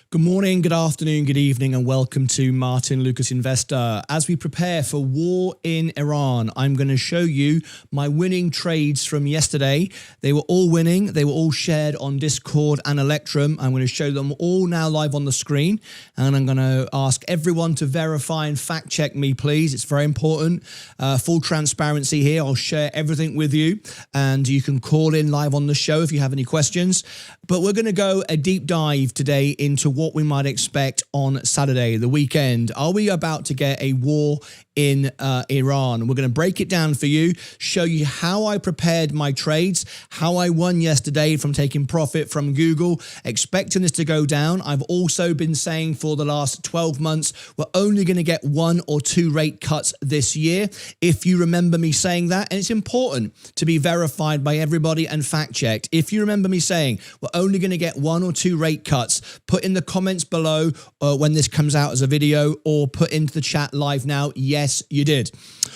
Good morning, good afternoon, good evening, and welcome to Martyn Lucas Investor. As we prepare for war in Iran, I'm going to show you my winning trades from yesterday. They were all winning. They were all shared on Discord and Electrum. I'm going to show them all now live on the screen, and I'm going to ask everyone to verify and fact check me, please. It's very important. Full transparency here. I'll share everything with you, and you can call in live on the show if you have any questions. But we're going to go a deep dive today into what we might expect on Saturday, the weekend. Are we about to get a war in Iran? We're going to break it down for you, show you how I prepared my trades, how I won yesterday from taking profit from Google, expecting this to go down. I've also been saying for the last 12 months, we're only going to get 1 or 2 rate cuts this year. If you remember me saying that, and it's important to be verified by everybody and fact checked. If you remember me saying we're only going to get 1 or 2 rate cuts, put in the comments below when this comes out as a video, or put into the chat live now, yes, you did.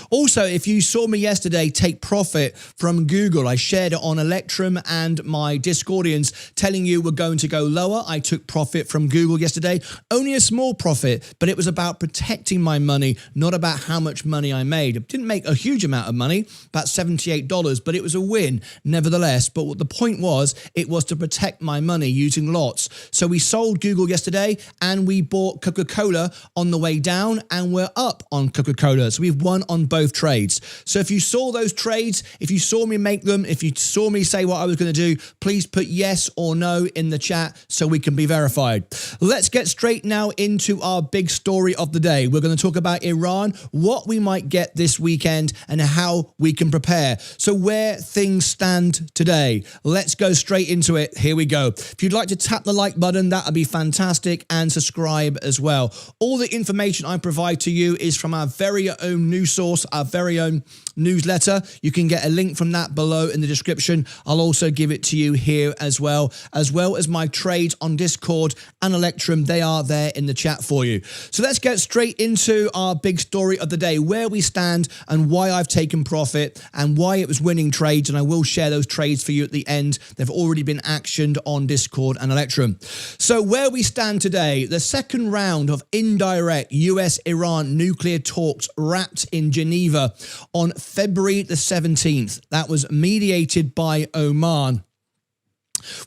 Also, if you saw me yesterday take profit from Google, I shared it on Electrum and my Discordians telling you we're going to go lower. I took profit from Google yesterday, only a small profit, but it was about protecting my money, not about how much money I made. I didn't make a huge amount of money, about $78, but it was a win nevertheless. But what the point was, it was to protect my money using lots. So we sold Google yesterday and we bought Coca-Cola on the way down, and we're up on Coca-Cola. So we've won on both trades. So if you saw those trades, if you saw me make them, if you saw me say what I was going to do, please put yes or no in the chat so we can be verified. Let's get straight now into our big story of the day. We're going to talk about Iran, what we might get this weekend, and how we can prepare. So where things stand today. Let's go straight into it. Here we go. If you'd like to tap the like button, that would be fantastic, and subscribe as well. All the information I provide to you is from our very own news source, our very own newsletter. You can get a link from that below in the description. I'll also give it to you here as well as my trades on Discord and Electrum. They are there in the chat for you. So let's get straight into our big story of the day, where we stand and why I've taken profit and why it was winning trades. And I will share those trades for you at the end. They've already been actioned on Discord and Electrum. So where we stand today, the second round of indirect US-Iran nuclear talks wrapped in Geneva on February the 17th. That was mediated by Oman,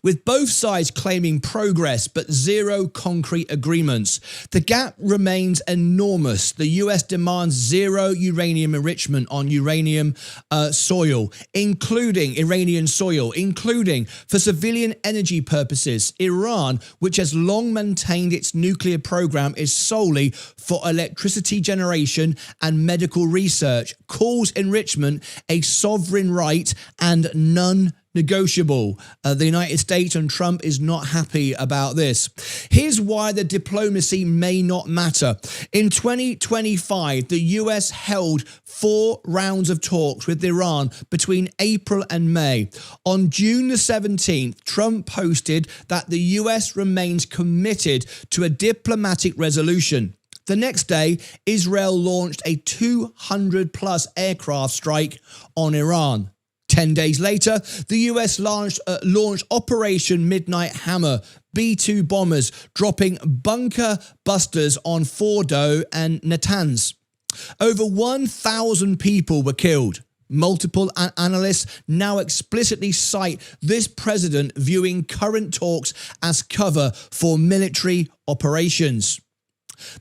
with both sides claiming progress but zero concrete agreements. The gap remains enormous. The US demands zero uranium enrichment on uranium soil, including Iranian soil, including for civilian energy purposes. Iran, which has long maintained its nuclear program is solely for electricity generation and medical research, calls enrichment a sovereign right and non-negotiable. The United States and Trump is not happy about this. Here's why the diplomacy may not matter. In 2025, the US held 4 rounds of talks with Iran between April and May. On June the 17th, Trump posted that the US remains committed to a diplomatic resolution. The next day, Israel launched a 200-plus aircraft strike on Iran. 10 days later, the US launched Operation Midnight Hammer, B-2 bombers, dropping bunker busters on Fordo and Natanz. Over 1,000 people were killed. Multiple analysts now explicitly cite this president viewing current talks as cover for military operations.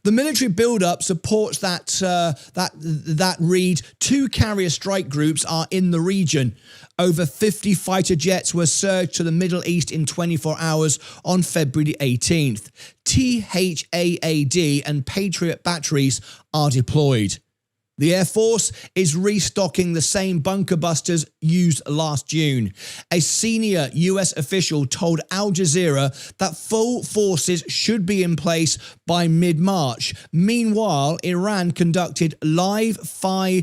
The military buildup supports that read 2 carrier strike groups are in the region. Over 50 fighter jets were surged to the Middle East in 24 hours on February 18th. THAAD and Patriot batteries are deployed. The Air Force is restocking the same bunker busters used last June. A senior US official told Al Jazeera that full forces should be in place by mid-March. Meanwhile, Iran conducted live fire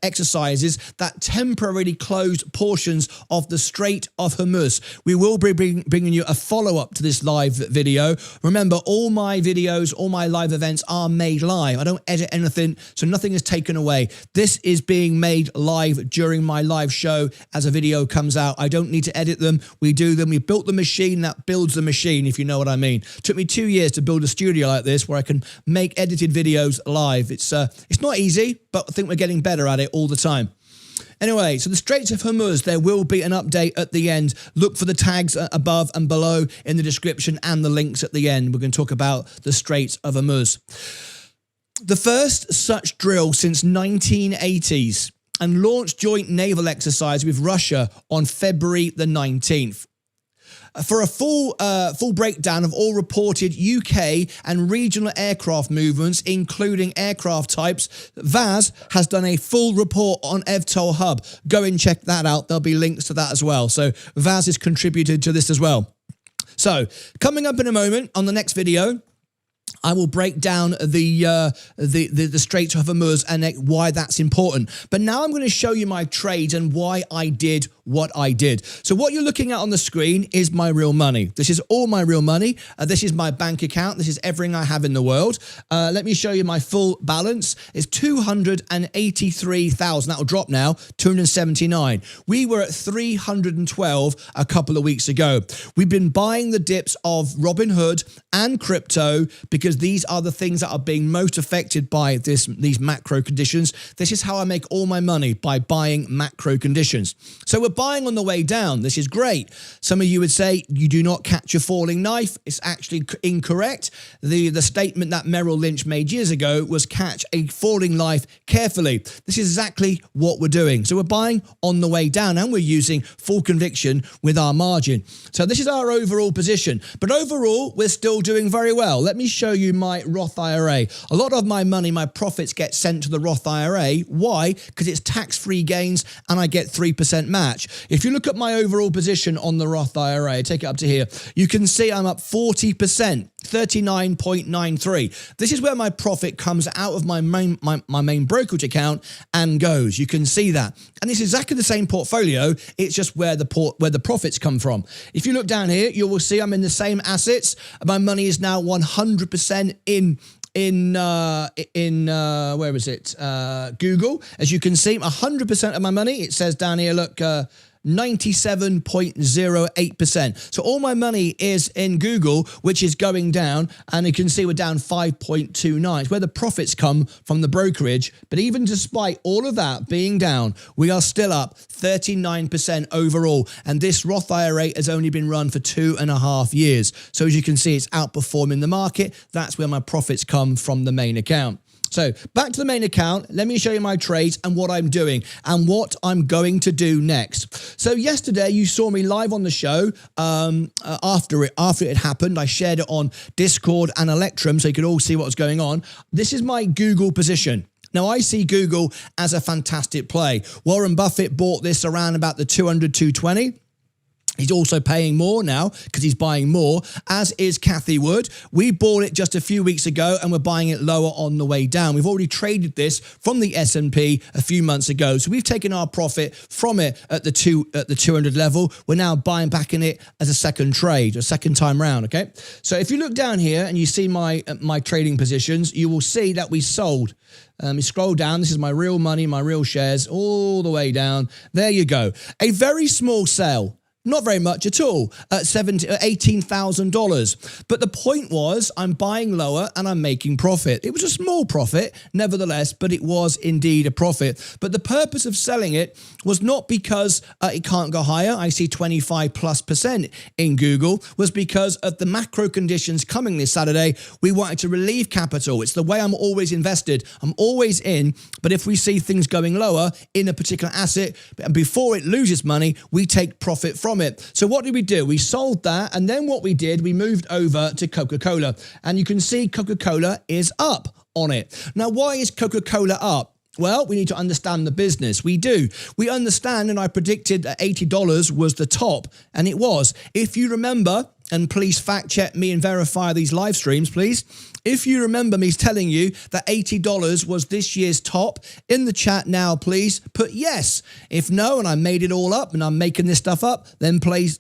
exercises that temporarily closed portions of the Strait of Hormuz. We will be bringing you a follow-up to this live video. Remember, all my videos, all my live events are made live. I don't edit anything So nothing is taken away. This is being made live during my live show as a video comes out. I don't need to edit them. We do them. We built the machine that builds the machine, if you know what I mean. It took me 2 years to build a studio like this where I can make edited videos live. It's not easy, but I think we're getting better at it all the time. Anyway, so the Straits of Hormuz, there will be an update at the end. Look for the tags above and below in the description and the links at the end. We're going to talk about the Straits of Hormuz. The first such drill since 1980s and launched joint naval exercise with Russia on February the 19th. For a full breakdown of all reported UK and regional aircraft movements, including aircraft types, Vaz has done a full report on EVTOL Hub. Go and check that out. There'll be links to that as well. So Vaz has contributed to this as well. So coming up in a moment on the next video, I will break down the Straits of Hormuz and why that's important. But now I'm going to show you my trades and why I did what I did. So what you're looking at on the screen is my real money. This is all my real money. This is my bank account. This is everything I have in the world. Let me show you my full balance. It's 283,000. That'll drop now, 279. We were at 312 a couple of weeks ago. We've been buying the dips of Robinhood and crypto because these are the things that are being most affected by these macro conditions. This is how I make all my money, by buying macro conditions. So we're buying on the way down. This is great. Some of you would say you do not catch a falling knife. It's actually incorrect. The statement that Merrill Lynch made years ago was catch a falling knife carefully. This is exactly what we're doing. So we're buying on the way down and we're using full conviction with our margin. So this is our overall position. But overall, we're still doing very well. Let me show you my Roth IRA. A lot of my money, my profits get sent to the Roth IRA. Why? Because it's tax-free gains and I get 3% match. If you look at my overall position on the Roth IRA, take it up to here, you can see I'm up 40%, 39.93. This is where my profit comes out of my main brokerage account and goes. You can see that. And it's exactly the same portfolio. It's just where the profits come from. If you look down here, you will see I'm in the same assets. My money is now 100% in where is it? Google. As you can see, 100% of my money, it says down here, look, 97.08%. So all my money is in Google, which is going down, and you can see we're down 5.29. It's where the profits come from the brokerage. But even despite all of that being down, we are still up 39% overall. And this Roth IRA has only been run for 2.5 years. So as you can see, it's outperforming the market. That's where my profits come from the main account. So back to the main account, let me show you my trades and what I'm doing and what I'm going to do next. So yesterday you saw me live on the show after it had happened. I shared it on Discord and Electrum so you could all see what was going on. This is my Google position. Now, I see Google as a fantastic play. Warren Buffett bought this around about the 200, 220. He's also paying more now because he's buying more, as is Cathie Wood. We bought it just a few weeks ago and we're buying it lower on the way down. We've already traded this from the S&P a few months ago. So we've taken our profit from it at the 200 level. We're now buying back in it as a second trade, a second time round, okay? So if you look down here and you see my trading positions, you will see that we sold. You scroll down, this is my real money, my real shares, all the way down. There you go. A very small sell. Not very much at all, at $18,000. But the point was I'm buying lower and I'm making profit. It was a small profit, nevertheless, but it was indeed a profit. But the purpose of selling it was not because it can't go higher. I see 25+% in Google, was because of the macro conditions coming this Saturday. We wanted to relieve capital. It's the way I'm always invested. I'm always in, but if we see things going lower in a particular asset, before it loses money, we take profit from it. So what did we do? We sold that, and then what we did, we moved over to Coca-Cola, and you can see Coca-Cola is up on it. Now, why is Coca-Cola up? Well, we need to understand the business. We do. We understand, and I predicted that $80 was the top, and it was. If you remember, and please fact check me and verify these live streams, please. If you remember me telling you that $80 was this year's top, in the chat now, please put yes. If no, and I made it all up and I'm making this stuff up, then please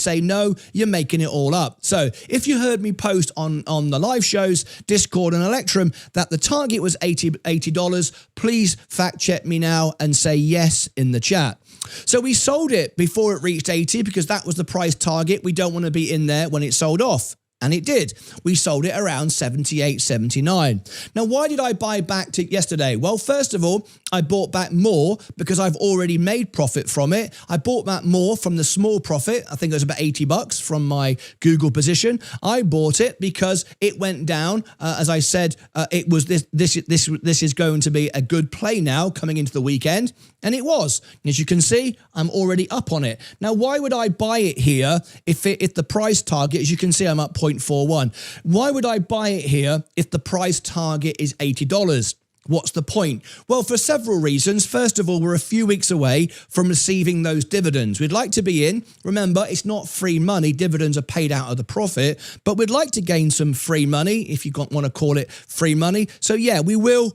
say no, you're making it all up. So if you heard me post on the live shows, Discord and Electrum, that the target was $80, please fact check me now and say yes in the chat. So we sold it before it reached 80 because that was the price target. We don't want to be in there when it sold off. And it did. We sold it around 78, 79. Now, why did I buy back yesterday? Well, first of all, I bought back more because I've already made profit from it. I bought back more from the small profit. I think it was about $80 from my Google position. I bought it because it went down. As I said, it was this is going to be a good play now coming into the weekend. And it was. As you can see, I'm already up on it. Now, why would I buy it here if the price target, as you can see, I'm up 0.41. Why would I buy it here if the price target is $80? What's the point? Well, for several reasons. First of all, we're a few weeks away from receiving those dividends. We'd like to be in. Remember, it's not free money. Dividends are paid out of the profit, but we'd like to gain some free money, if you want to call it free money. So yeah, we will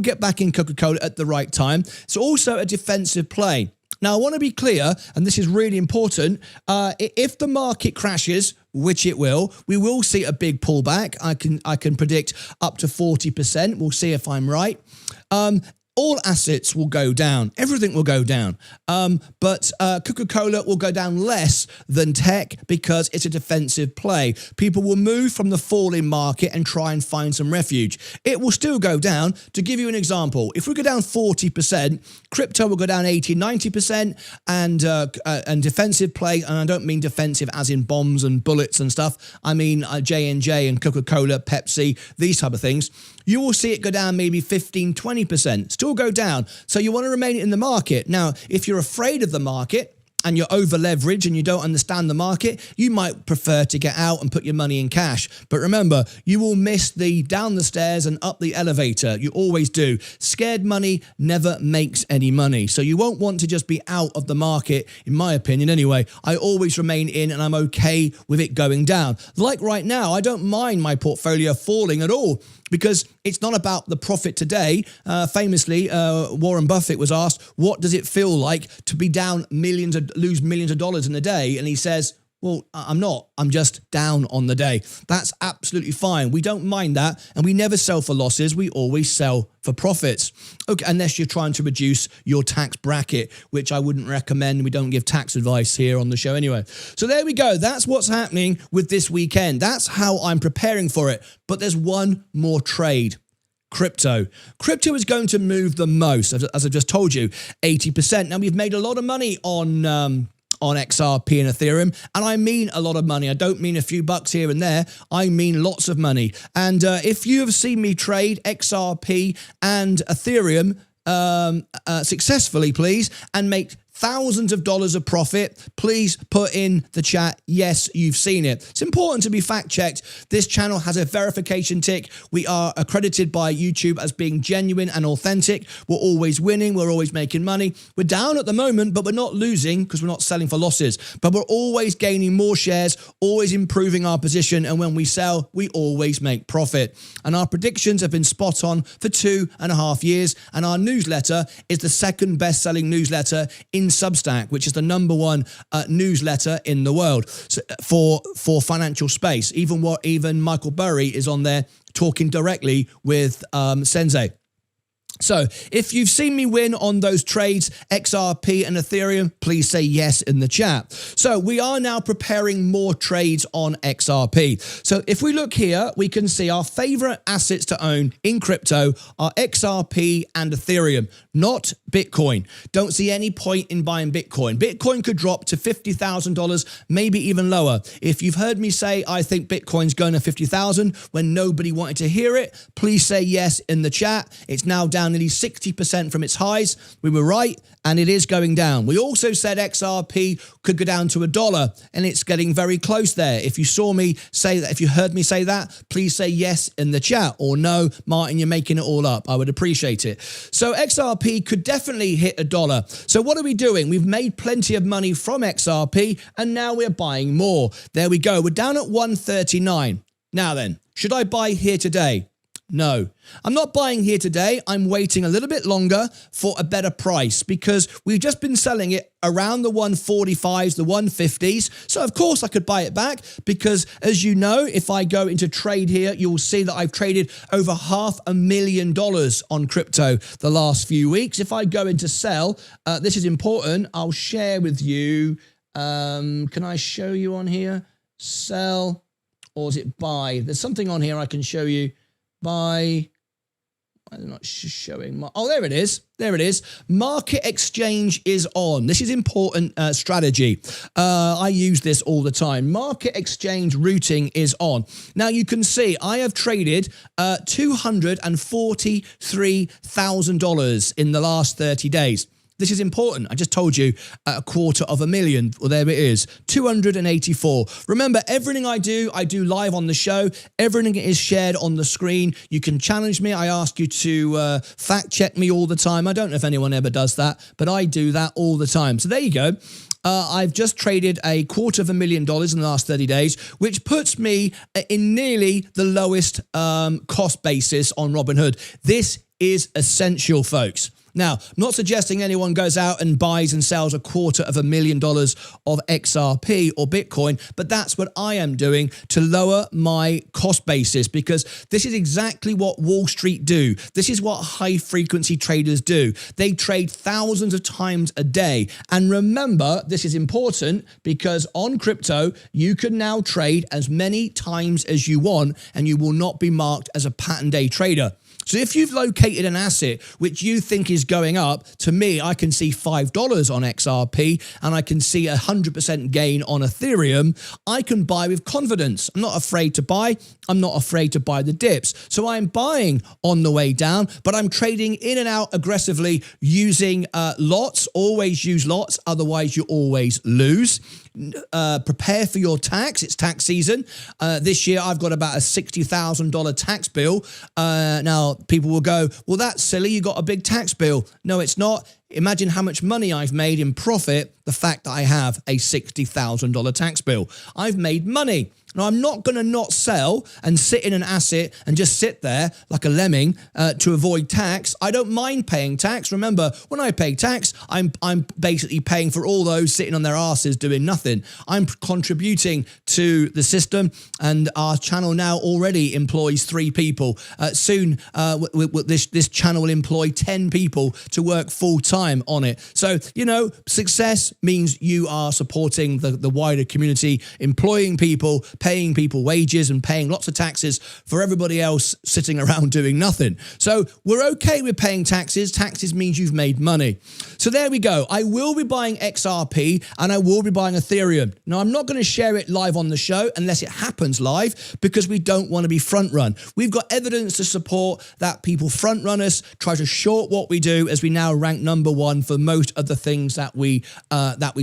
get back in Coca-Cola at the right time. It's also a defensive play. Now, I want to be clear, and this is really important, if the market crashes, which it will, we will see a big pullback. I can predict up to 40%. We'll see if I'm right. All assets will go down. Everything will go down. But Coca-Cola will go down less than tech because it's a defensive play. People will move from the falling market and try and find some refuge. It will still go down. To give you an example, if we go down 40%, crypto will go down 80, 90%, and defensive play, and I don't mean defensive as in bombs and bullets and stuff. I mean J&J and Coca-Cola, Pepsi, these type of things. You will see it go down maybe 15, 20%. Still go down. So you want to remain in the market. Now, if you're afraid of the market and you're over leveraged and you don't understand the market, you might prefer to get out and put your money in cash. But remember, you will miss the down the stairs and up the elevator. You always do. Scared money never makes any money. So you won't want to just be out of the market, in my opinion anyway. I always remain in and I'm okay with it going down. Like right now, I don't mind my portfolio falling at all, because it's not about the profit today. Famously, Warren Buffett was asked, what does it feel like to be down lose millions of dollars in a day? And he says, well, I'm not. I'm just down on the day. That's absolutely fine. We don't mind that. And we never sell for losses. We always sell for profits. Okay, unless you're trying to reduce your tax bracket, which I wouldn't recommend. We don't give tax advice here on the show anyway. So there we go. That's what's happening with this weekend. That's how I'm preparing for it. But there's one more trade. Crypto. Crypto is going to move the most, as I've just told you, 80%. Now, we've made a lot of money on XRP and Ethereum, and I mean a lot of money. I don't mean a few bucks here and there. I mean lots of money. And if you have seen me trade XRP and Ethereum successfully, please, and make thousands of dollars of profit, please put in the chat, yes, you've seen it. It's important to be fact-checked. This channel has a verification tick. We are accredited by YouTube as being genuine and authentic. We're always winning. We're always making money. We're down at the moment, but we're not losing because we're not selling for losses. But we're always gaining more shares, always improving our position. And when we sell, we always make profit. And our predictions have been spot on for 2.5 years. And our newsletter is the second best-selling newsletter in Substack, which is the #1 newsletter in the world for financial space. Even Michael Burry is on there talking directly with Sensei. So if you've seen me win on those trades, XRP and Ethereum, please say yes in the chat. So we are now preparing more trades on XRP. So if we look here, we can see our favorite assets to own in crypto are XRP and Ethereum, not Bitcoin. Don't see any point in buying Bitcoin. Bitcoin could drop to $50,000, maybe even lower. If you've heard me say I think Bitcoin's going to 50,000 when nobody wanted to hear it, please say yes in the chat. It's now down down nearly 60% from its highs. We were right, and it is going down. We also said XRP could go down to $1, and it's getting very close there. If you saw me say that, if you heard me say that, please say yes in the chat, or no, Martyn, you're making it all up. I would appreciate it. So XRP could definitely hit $1. So what are we doing? We've made plenty of money from XRP, and now we're buying more. There we go. We're down at 139. Now then, should I buy here today? No, I'm not buying here today. I'm waiting a little bit longer for a better price because we've just been selling it around the 145s, the 150s. So of course I could buy it back because, as you know, if I go into trade here, you'll see that I've traded over $500,000 on crypto the last few weeks. If I go into sell, this is important. I'll share with you. Can I show you on here? Sell, or is it buy? There's something on here I can show you. Buy. I'm not showing. Oh, there it is. There it is. Market exchange is on. This is important strategy. I use this all the time. Market exchange routing is on. Now you can see I have traded $243,000 in the last 30 days. This is important. I just told you $250,000. Well, there it is, 284. Remember, everything I do live on the show. Everything is shared on the screen. You can challenge me. I ask you to fact check me all the time. I don't know if anyone ever does that, but I do that all the time. So there you go. I've just traded $250,000 in the last 30 days, which puts me in nearly the lowest cost basis on Robinhood. This is essential, folks. Now, I'm not suggesting anyone goes out and buys and sells $250,000 of XRP or Bitcoin, but that's what I am doing to lower my cost basis, because this is exactly what Wall Street do. This is what high frequency traders do. They trade thousands of times a day. And remember, this is important because on crypto, you can now trade as many times as you want and you will not be marked as a pattern day trader. So if you've located an asset which you think is going up, to me, I can see $5 on XRP and I can see 100% gain on Ethereum. I can buy with confidence. I'm not afraid to buy. I'm not afraid to buy the dips. So I'm buying on the way down, but I'm trading in and out aggressively using lots. Always use lots, otherwise you always lose. Prepare for your tax. It's tax season. This year I've got about a $60,000 tax bill. Now people will go, well, that's silly. You got a big tax bill. No, it's not. Imagine how much money I've made in profit, the fact that I have a $60,000 tax bill. I've made money. Now, I'm not going to not sell and sit in an asset and just sit there like a lemming to avoid tax. I don't mind paying tax. Remember, when I pay tax, I'm basically paying for all those sitting on their asses doing nothing. I'm contributing to the system, and our channel now already employs 3 people. Soon, this channel will employ 10 people to work full time on it. So, you know, success means you are supporting the wider community, employing people, paying people wages and paying lots of taxes for everybody else sitting around doing nothing. So we're okay with paying taxes. Taxes means you've made money. So there we go. I will be buying XRP and I will be buying Ethereum. Now, I'm not going to share it live on the show unless it happens live, because we don't want to be front run. We've got evidence to support that people front run us, try to short what we do, as we now rank #1 for most of the things that we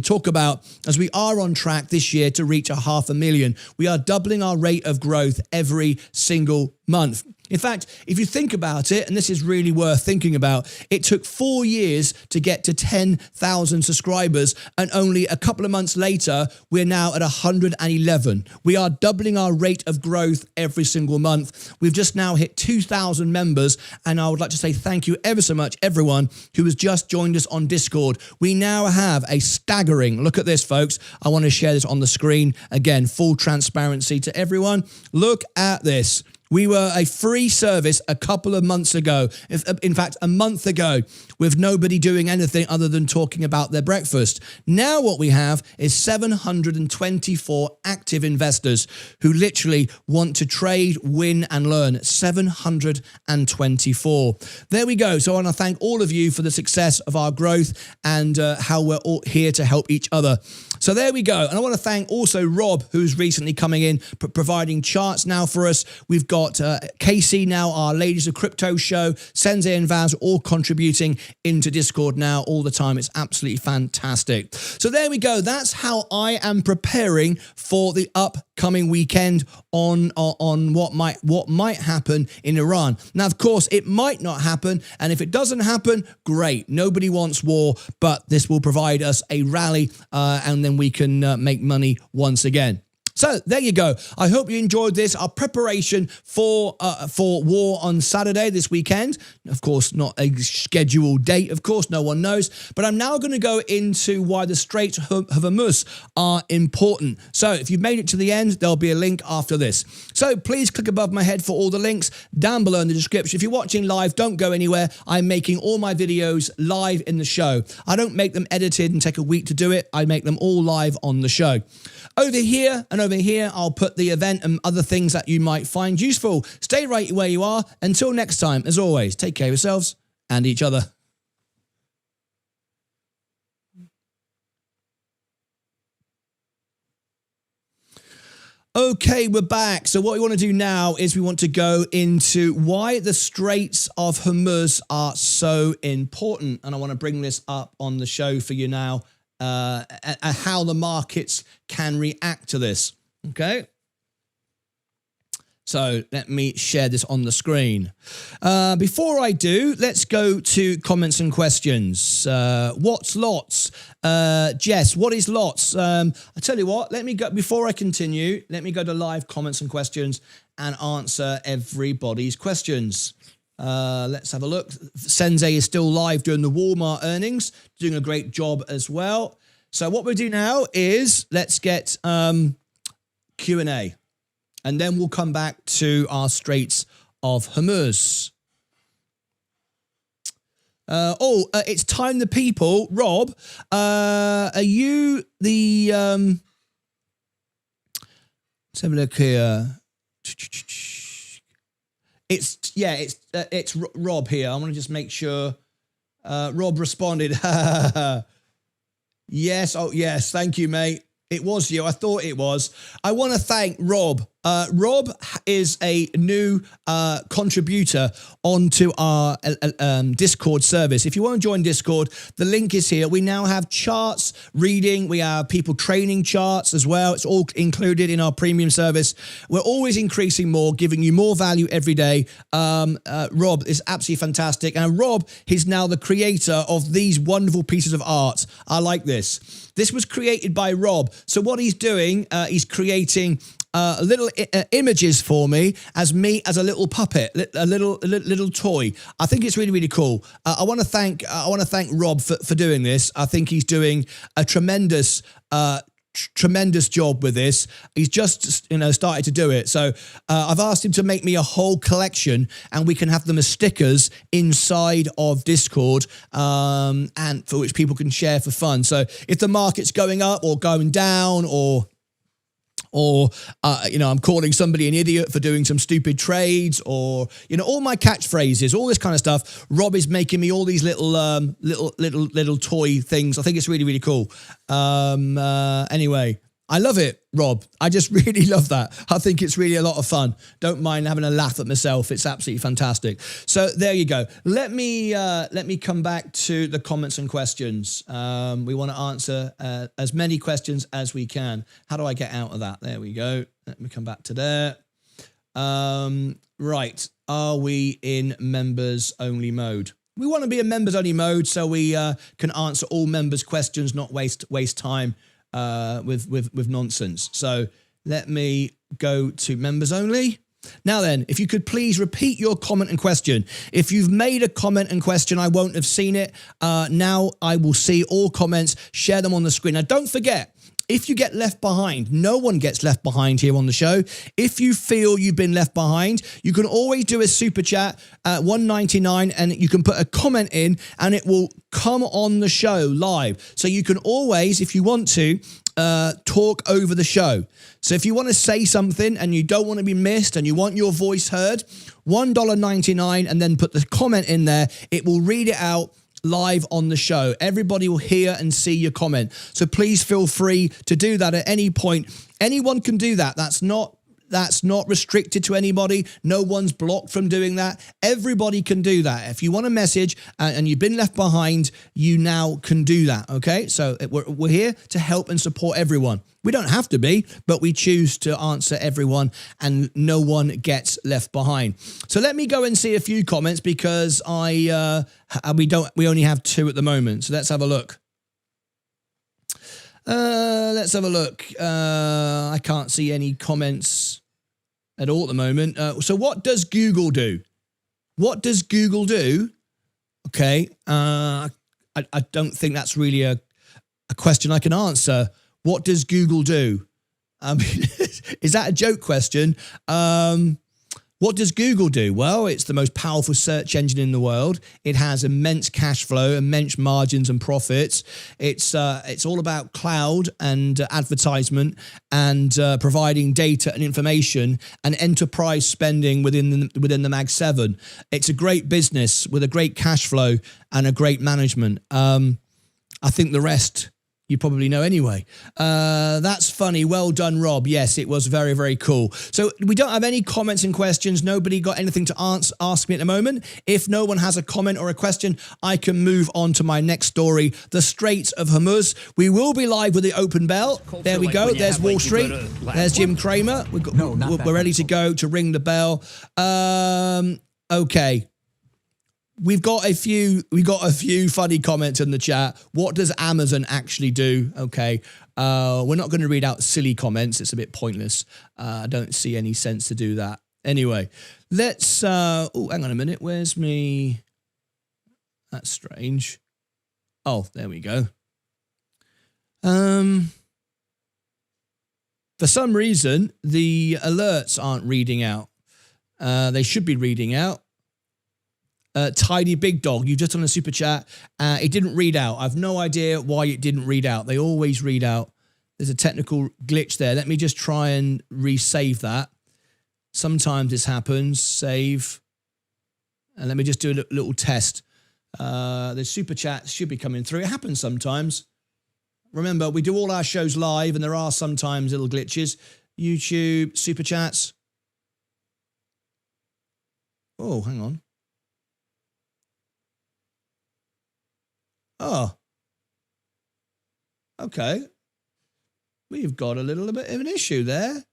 talk about, as we are on track this year to reach 500,000. We are doubling our rate of growth every single month. In fact, if you think about it, and this is really worth thinking about, it took 4 years to get to 10,000 subscribers, and only a couple of months later, we're now at 111. We are doubling our rate of growth every single month. We've just now hit 2,000 members, and I would like to say thank you ever so much, everyone who has just joined us on Discord. We now have a staggering, look at this, folks. I want to share this on the screen. Again, full transparency to everyone. Look at this. We were a free service a couple of months ago, in fact, a month ago, with nobody doing anything other than talking about their breakfast. Now what we have is 724 active investors who literally want to trade, win, and learn. 724. There we go. So I want to thank all of you for the success of our growth and how we're all here to help each other. So there we go. And I want to thank also Rob, who's recently coming in, providing charts now for us. We've got Casey now, our Ladies of Crypto show. Sensei and Vaz are all contributing into Discord now all the time. It's absolutely fantastic. So there we go. That's how I am preparing for the upcoming weekend on what might happen in Iran. Now, of course, it might not happen. And if it doesn't happen, great. Nobody wants war, but this will provide us a rally and then we can make money once again. So there you go. I hope you enjoyed this. Our preparation for war on Saturday this weekend. Of course, not a scheduled date. Of course, no one knows. But I'm now going to go into why the Straits of Hormuz are important. So if you've made it to the end, there'll be a link after this. So please click above my head for all the links down below in the description. If you're watching live, don't go anywhere. I'm making all my videos live in the show. I don't make them edited and take a week to do it. I make them all live on the show. Over here and over here, I'll put the event and other things that you might find useful. Stay right where you are. Until next time, as always, take care of yourselves and each other. Okay, we're back. So what we want to do now is we want to go into why the Straits of Hormuz are so important. And I want to bring this up on the show for you now. How the markets can react to this. Okay. So let me share this on the screen. Before I do, let's go to comments and questions. What's lots? Jess, what is lots? I tell you what, let me go, before I continue, let me go to live comments and questions and answer everybody's questions. Let's have a look. Sensei is still live doing the Walmart earnings, doing a great job as well. So what we'll do now is let's get Q&A, and then we'll come back to our Straits of Hormuz. It's Time the People. Rob, are you the... let's have a look here. It's Rob here. I want to just make sure. Rob responded. Yes. Oh, yes. Thank you, mate. It was you. I thought it was. I want to thank Rob. Rob is a new contributor onto our Discord service. If you want to join Discord, the link is here. We now have charts, reading. We have people training charts as well. It's all included in our premium service. We're always increasing more, giving you more value every day. Rob is absolutely fantastic. And Rob is now the creator of these wonderful pieces of art. I like this. This was created by Rob. So what he's doing, he's creating little images for me as a little puppet, a little toy. I think it's really, really cool. I want to thank Rob for doing this. I think he's doing a tremendous job with this. He's just started to do it. So I've asked him to make me a whole collection, and we can have them as stickers inside of Discord, and for which people can share for fun. So if the market's going up or going down, or I'm calling somebody an idiot for doing some stupid trades, or all my catchphrases, all this kind of stuff, Rob is making me all these little toy things. I think it's really, really cool. Anyway, I love it, Rob. I just really love that. I think it's really a lot of fun. Don't mind having a laugh at myself. It's absolutely fantastic. So there you go. Let me come back to the comments and questions. We want to answer as many questions as we can. How do I get out of that? There we go. Let me come back to there. Right. Are we in members only mode? We want to be in members only mode so we can answer all members' questions, not waste time with nonsense. So let me go to members only. Now then, if you could please repeat your comment and question. If you've made a comment and question, I won't have seen it. Now I will see all comments, share them on the screen. Now don't forget, if you get left behind, no one gets left behind here on the show. If you feel you've been left behind, you can always do a super chat at $1.99, and you can put a comment in and it will come on the show live. So you can always, if you want to, talk over the show. So if you want to say something and you don't want to be missed and you want your voice heard, $1.99, and then put the comment in there. It will read it out live on the show. Everybody will hear and see your comment. So please feel free to do that at any point. Anyone can do that. That's not restricted to anybody. No one's blocked from doing that. Everybody can do that. If you want a message and you've been left behind, you now can do that, okay? So we're here to help and support everyone. We don't have to be, but we choose to answer everyone and no one gets left behind. So let me go and see a few comments because we only have 2 at the moment. So let's have a look. Let's have a look. I can't see any comments at all at the moment. So what does Google do? What does Google do? Okay. I don't think that's really a question I can answer. What does Google do? I mean, is that a joke question? What does Google do? Well, it's the most powerful search engine in the world. It has immense cash flow, immense margins and profits. It's all about cloud and advertisement and providing data and information and enterprise spending within the Mag 7. It's a great business with a great cash flow and a great management. I think the rest you probably know anyway. That's funny. Well done, Rob. Yes, it was very, very cool. So we don't have any comments and questions. Nobody got anything to ask me at the moment. If no one has a comment or a question, I can move on to my next story, the Straits of Hormuz. We will be live with the open bell. There we go. There's Wall Street. There's Jim Cramer. We're ready to go to ring the bell. Okay. We've got a few funny comments in the chat. What does Amazon actually do? Okay. We're not going to read out silly comments. It's a bit pointless. I don't see any sense to do that. Anyway, let's hang on a minute. Where's me? That's strange. Oh, there we go. For some reason, the alerts aren't reading out. They should be reading out. Tidy Big Dog, you just on a super chat. It didn't read out. I've no idea why it didn't read out. They always read out. There's a technical glitch there. Let me just try and resave that. Sometimes this happens. Save. And let me just do a little test. The super chat should be coming through. It happens sometimes. Remember, we do all our shows live and there are sometimes little glitches. YouTube, super chats. Oh, hang on. Oh, okay. We've got a little bit of an issue there.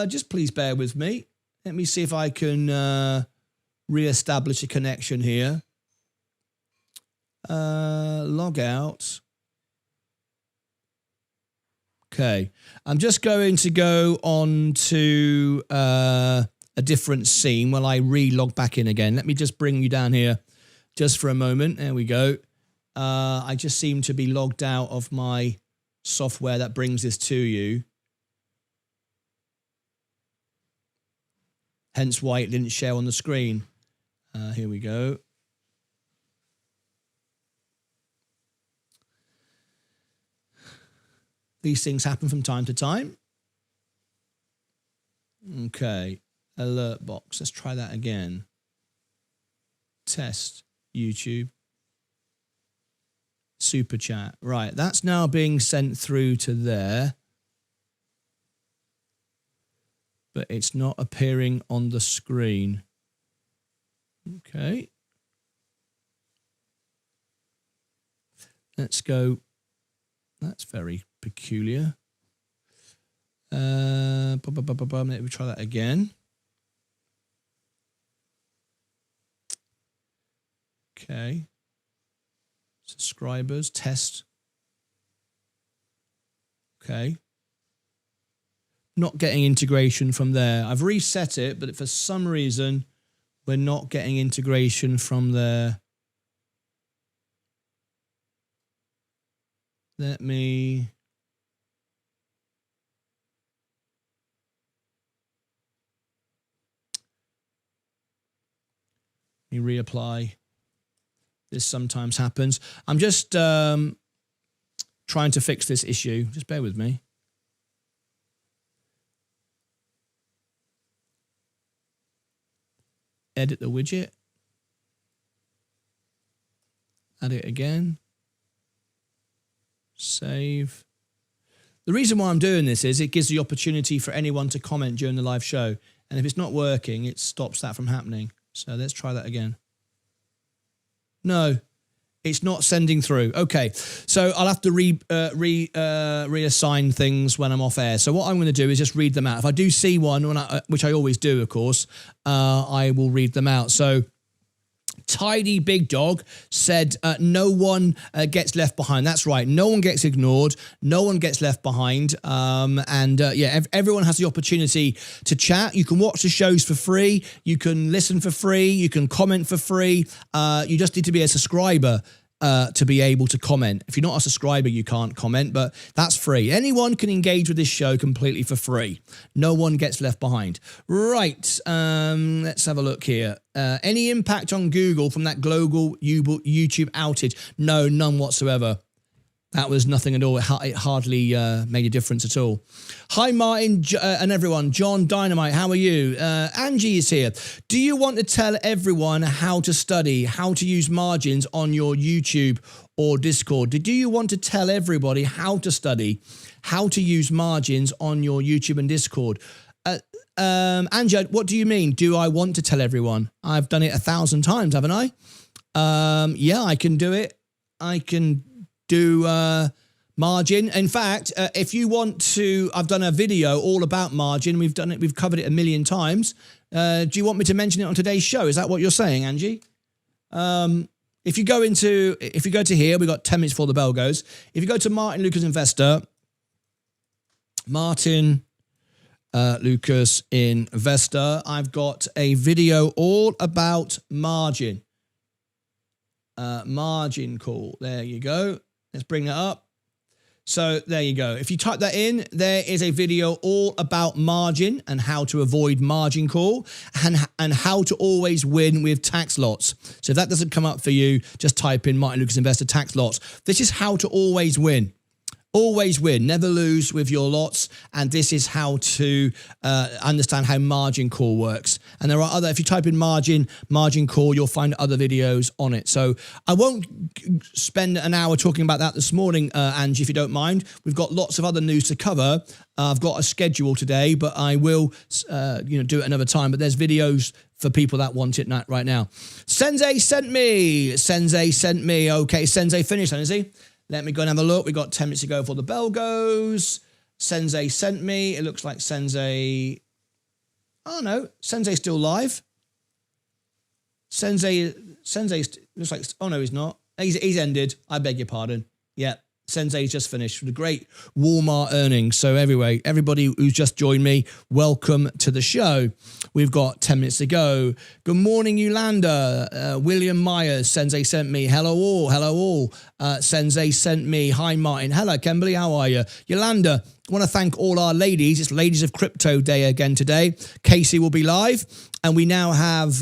Just please bear with me. Let me see if I can re-establish a connection here. Log out. Okay. I'm just going to go on to a different scene while I re-log back in again. Let me just bring you down here. Just for a moment. There we go. I just seem to be logged out of my software that brings this to you. Hence why it didn't share on the screen. Here we go. These things happen from time to time. Okay. Alert box. Let's try that again. Test. YouTube. Super chat. Right, that's now being sent through to there. But it's not appearing on the screen. Okay. Let's go. That's very peculiar. Let me try that again. Okay. Subscribers, test. Okay. Not getting integration from there. I've reset it, but for some reason, we're not getting integration from there. Let me reapply. This sometimes happens. I'm just trying to fix this issue. Just bear with me. Edit the widget. Add it again. Save. The reason why I'm doing this is it gives the opportunity for anyone to comment during the live show. And if it's not working, it stops that from happening. So let's try that again. No, it's not sending through. Okay, so I'll have to reassign things when I'm off air. So what I'm going to do is just read them out. If I do see one, which I always do, of course, I will read them out. So Tidy Big Dog said, no one gets left behind. That's right. No one gets ignored. No one gets left behind. Yeah, everyone has the opportunity to chat. You can watch the shows for free. You can listen for free. You can comment for free. You just need to be a subscriber to be able to comment. If you're not a subscriber, you can't comment, but that's free. Anyone can engage with this show completely for free. No one gets left behind. Right, let's have a look here. Any impact on Google from that global YouTube outage? No, none whatsoever. That was nothing at all. It hardly made a difference at all. Hi, Martin and everyone. John Dynamite, how are you? Angie is here. Do you want to tell everyone how to study, how to use margins on your YouTube or Discord? Do you want to tell everybody how to study, how to use margins on your YouTube and Discord? Angie, what do you mean? Do I want to tell everyone? I've done it 1,000 times, haven't I? Yeah, I can do it. I can do margin. In fact, if you want to, I've done a video all about margin. We've done it. We've covered it 1 million times. Do you want me to mention it on today's show? Is that what you're saying, Angie? If you go to here, we've got 10 minutes before the bell goes. If you go to Martyn Lucas Investor, Martyn Lucas Investor, I've got a video all about margin. Margin call. There you go. Let's bring that up. So there you go. If you type that in, there is a video all about margin and how to avoid margin call and how to always win with tax lots. So if that doesn't come up for you, just type in Martyn Lucas Investor tax lots. This is how to always win. Always win, never lose with your lots. And this is how to understand how margin call works. And there are other, if you type in margin call, you'll find other videos on it. So I won't spend an hour talking about that this morning, Angie, if you don't mind. We've got lots of other news to cover. I've got a schedule today, but I will do it another time. But there's videos for people that want it right now. Sensei sent me. Okay, Sensei finished then, is he? Let me go and have a look. We got 10 minutes to go before the bell goes. Sensei sent me. It looks like Sensei. Oh no, Sensei's still live. Sensei looks like. Oh no, he's not. He's ended. I beg your pardon. Yeah, Sensei's just finished with the great Walmart earnings. So anyway, everybody who's just joined me, welcome to the show. We've got 10 minutes to go. Good morning, Yolanda. William Myers, Sensei sent me. Hello all. Sensei sent me. Hi, Martin. Hello, Kimberly. How are you? Yolanda, I want to thank all our ladies. It's Ladies of Crypto Day again today. Casey will be live. And we now have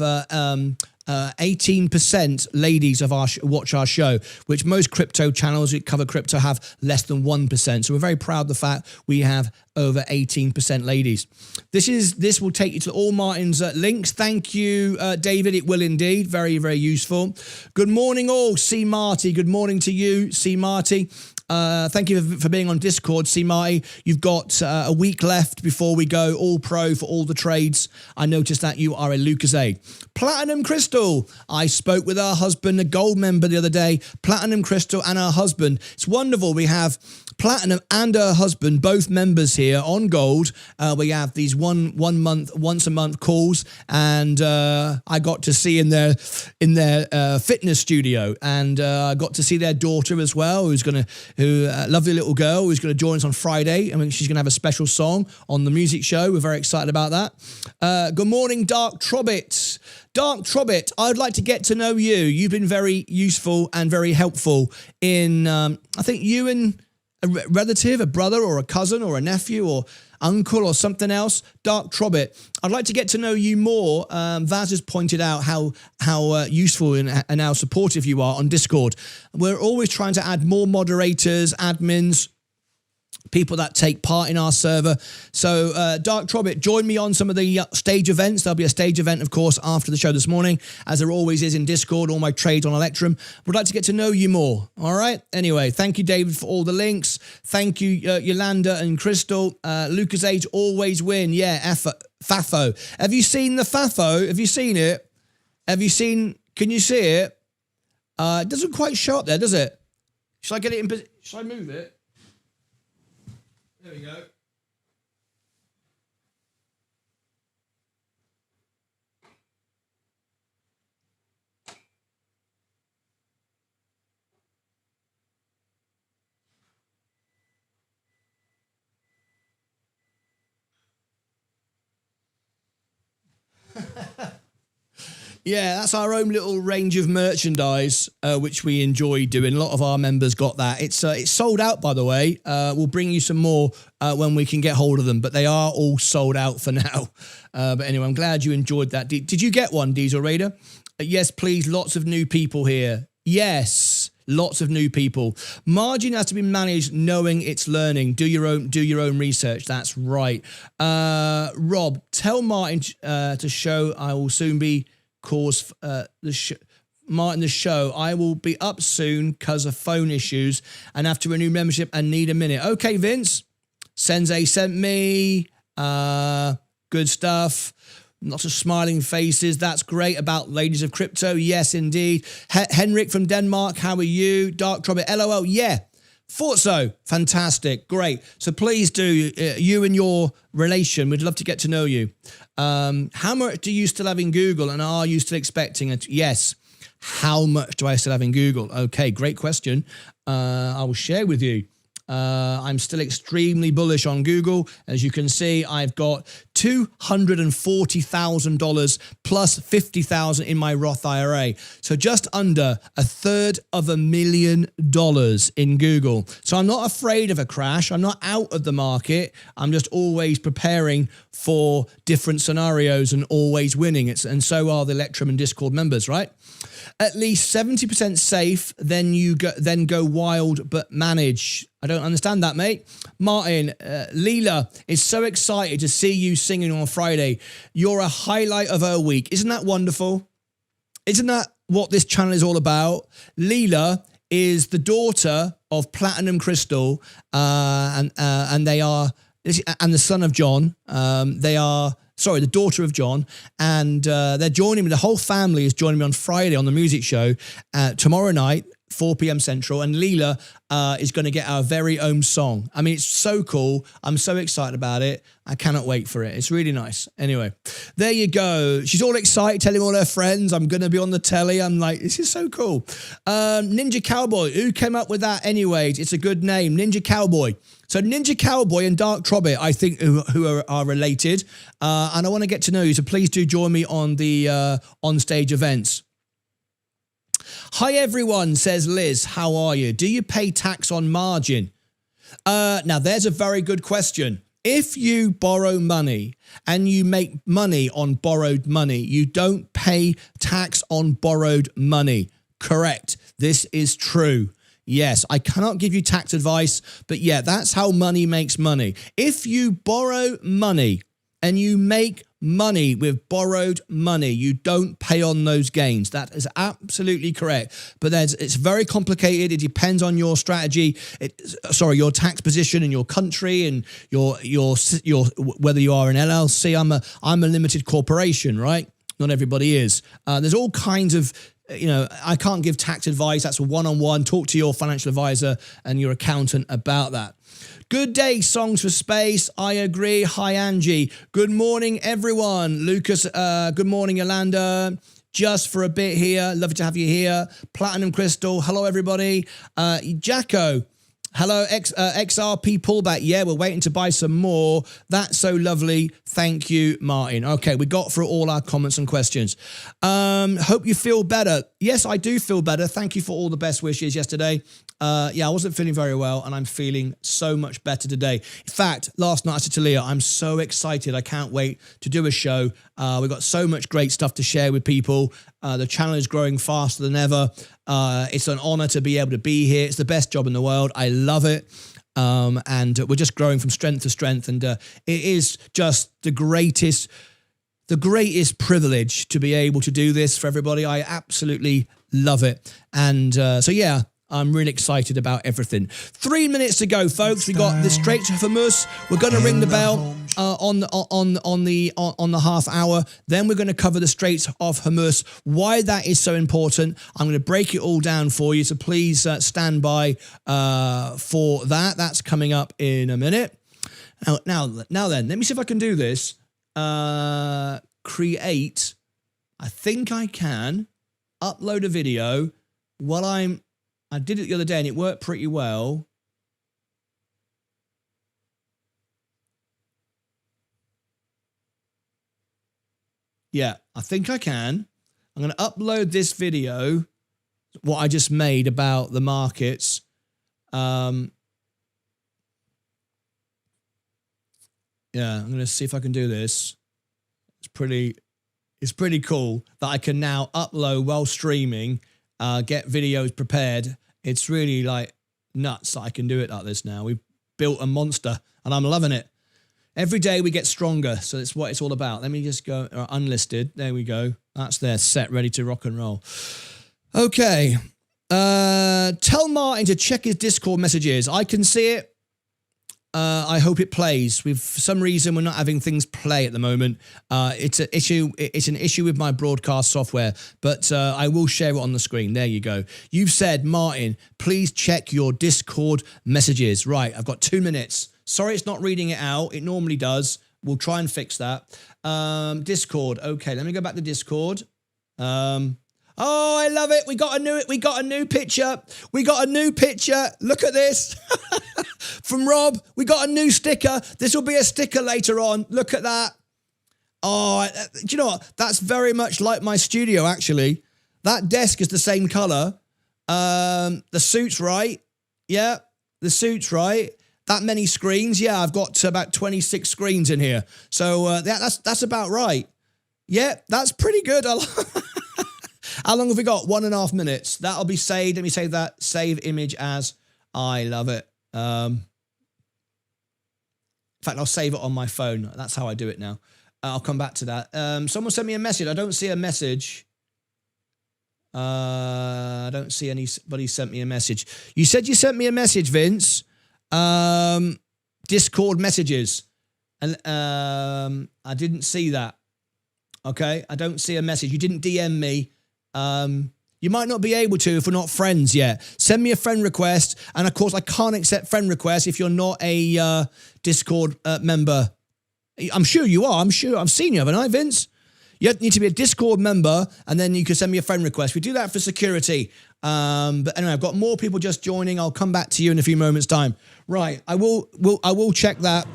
18% ladies of watch our show, which most crypto channels that cover crypto have less than 1%. So we're very proud of the fact we have over 18% ladies. This will take you to all Martin's links. Thank you, David. It will indeed. Very, very useful. Good morning all. C. Marty. Good morning to you, C. Marty. Thank you for being on Discord, C. Marty. You've got a week left before we go all pro for all the trades. I noticed that you are a Lucasade. Platinum Crystal. I spoke with her husband, a gold member the other day. Platinum Crystal and her husband. It's wonderful. We have Platinum and her husband, both members here on gold. We have these once a month calls, and I got to see in their fitness studio, and I got to see their daughter as well, lovely little girl who's going to join us on Friday. I mean, she's going to have a special song on the music show. We're very excited about that. Good morning, Dark Trobbit. Dark Trobbit, I'd like to get to know you. You've been very useful and very helpful in, I think you and a relative, a brother or a cousin or a nephew or uncle or something else. Dark Trobbit, I'd like to get to know you more. Vaz has pointed out how useful and how supportive you are on Discord. We're always trying to add more moderators, admins, people that take part in our server. So Dark Trobbit, join me on some of the stage events. There'll be a stage event, of course, after the show this morning, as there always is in Discord, all my trades on Electrum. Would like to get to know you more. All right. Anyway, thank you, David, for all the links. Thank you, Yolanda and Crystal. Lucas Age always win. Yeah, FAFO. Have you seen the FAFO? Have you seen it? Have you seen, can you see it? It doesn't quite show up there, does it? Should I get it in, should I move it? There we go. Yeah, that's our own little range of merchandise, which we enjoy doing. A lot of our members got that. It's sold out, by the way. We'll bring you some more when we can get hold of them, but they are all sold out for now. But anyway, I'm glad you enjoyed that. Did you get one, Diesel Raider? Yes, please. Lots of new people here. Yes, lots of new people. Margin has to be managed knowing it's learning. Do your own research. That's right. Rob, tell Martyn to show I will soon be cause Martyn the show. I will be up soon because of phone issues and have to renew membership and need a minute. Okay, Vince. Sensei sent me. Good stuff. Lots of smiling faces. That's great about Ladies of Crypto. Yes, indeed. Henrik from Denmark. How are you? Dark Trobbit. LOL. Yeah. Thought so. Fantastic. Great. So please do, you and your relation, we'd love to get to know you. How much do you still have in Google and are you still expecting it? Yes. How much do I still have in Google? Okay, great question. I will share with you. I'm still extremely bullish on Google. As you can see, I've got $240,000 plus $50,000 in my Roth IRA. So just under $250,000 in Google. So I'm not afraid of a crash. I'm not out of the market. I'm just always preparing for different scenarios and always winning. And so are the Electrum and Discord members, right? At least 70% safe, then go wild but manage. I don't understand that, mate. Martyn, Leela is so excited to see you singing on Friday. You're a highlight of her week. Isn't that wonderful? Isn't that what this channel is all about? Leela is the daughter of Platinum Crystal, and they are, and the son of John. They are. Sorry, the daughter of John, and they're joining me. The whole family is joining me on Friday on the music show tomorrow night, 4 p.m. Central, and Leela is going to get our very own song. I mean, it's so cool. I'm so excited about it. I cannot wait for it. It's really nice. Anyway, there you go. She's all excited, telling all her friends, I'm going to be on the telly. I'm like, this is so cool. Ninja Cowboy, who came up with that anyways? It's a good name, Ninja Cowboy. So Ninja Cowboy and Dark Trobbit, I think, who are related. And I want to get to know you. So please do join me on the on-stage events. Hi, everyone, says Liz. How are you? Do you pay tax on margin? Now, there's a very good question. If you borrow money and you make money on borrowed money, you don't pay tax on borrowed money. Correct. This is true. Yes, I cannot give you tax advice, but yeah, that's how money makes money. If you borrow money and you make money with borrowed money, you don't pay on those gains. That is absolutely correct. But it's very complicated. It depends on your strategy. Your tax position in your country and your whether you are an LLC. I'm a limited corporation, right? Not everybody is. There's all kinds of. I can't give tax advice. That's a one-on-one. Talk to your financial advisor and your accountant about that. Good day, Songs for Space. I agree. Hi, Angie. Good morning, everyone. Lucas, good morning, Yolanda. Just for a bit here. Lovely to have you here. Platinum Crystal. Hello, everybody. Jacko. Hello, XRP pullback. Yeah, we're waiting to buy some more. That's so lovely. Thank you, Martyn. Okay, we got through all our comments and questions. Hope you feel better. Yes, I do feel better. Thank you for all the best wishes yesterday. Yeah, I wasn't feeling very well, and I'm feeling so much better today. In fact, last night I said to Leah, I'm so excited. I can't wait to do a show. We've got so much great stuff to share with people. The channel is growing faster than ever. It's an honor to be able to be here. It's the best job in the world. I love it. And we're just growing from strength to strength. And it is just the greatest privilege to be able to do this for everybody. I absolutely love it. And so, yeah, I'm really excited about everything. 3 minutes to go, folks. We got the Straits of Hormuz. We're going to ring the bell on the half hour. Then we're going to cover the Straits of Hormuz. Why that is so important. I'm going to break it all down for you. So please stand by for that. That's coming up in a minute. Now then, let me see if I can do this. Create. I think I can upload a video while I did it the other day and it worked pretty well. Yeah, I think I can. I'm going to upload this video, what I just made about the markets. Yeah, I'm going to see if I can do this. It's pretty cool that I can now upload while streaming, get videos prepared. It's really like nuts that I can do it like this now. We've built a monster and I'm loving it. Every day we get stronger. So that's what it's all about. Let me just go unlisted. There we go. That's there, set, ready to rock and roll. Okay. Tell Martyn to check his Discord messages. I can see it. I hope it plays. For some reason, we're not having things play at the moment. It's an issue. It's an issue with my broadcast software, but I will share it on the screen. There you go. You've said, Martyn, please check your Discord messages. Right, I've got 2 minutes. Sorry, it's not reading it out. It normally does. We'll try and fix that. Discord. Okay, let me go back to Discord. Oh, I love it. We got a new picture. We got a new picture. Look at this. From Rob, we got a new sticker. This will be a sticker later on. Look at that. Oh, do you know what? That's very much like my studio, actually. That desk is the same color. The suit's right. Yeah, the suit's right. That many screens. Yeah, I've got about 26 screens in here. So that's about right. Yeah, that's pretty good. How long have we got? 1.5 minutes. That'll be saved. Let me save that. Save image as. I love it. In fact, I'll save it on my phone. That's how I do it now. I'll come back to that. Someone sent me a message. I don't see a message. I don't see anybody sent me a message. You said you sent me a message, Vince. Discord messages. And I didn't see that. Okay? I don't see a message. You didn't DM me. You might not be able to if we're not friends yet. Send me a friend request. And of course, I can't accept friend requests if you're not a Discord member. I'm sure you are. I'm sure I've seen you, haven't I, Vince? You need to be a Discord member and then you can send me a friend request. We do that for security. But anyway, I've got more people just joining. I'll come back to you in a few moments' time. Right, I will check that.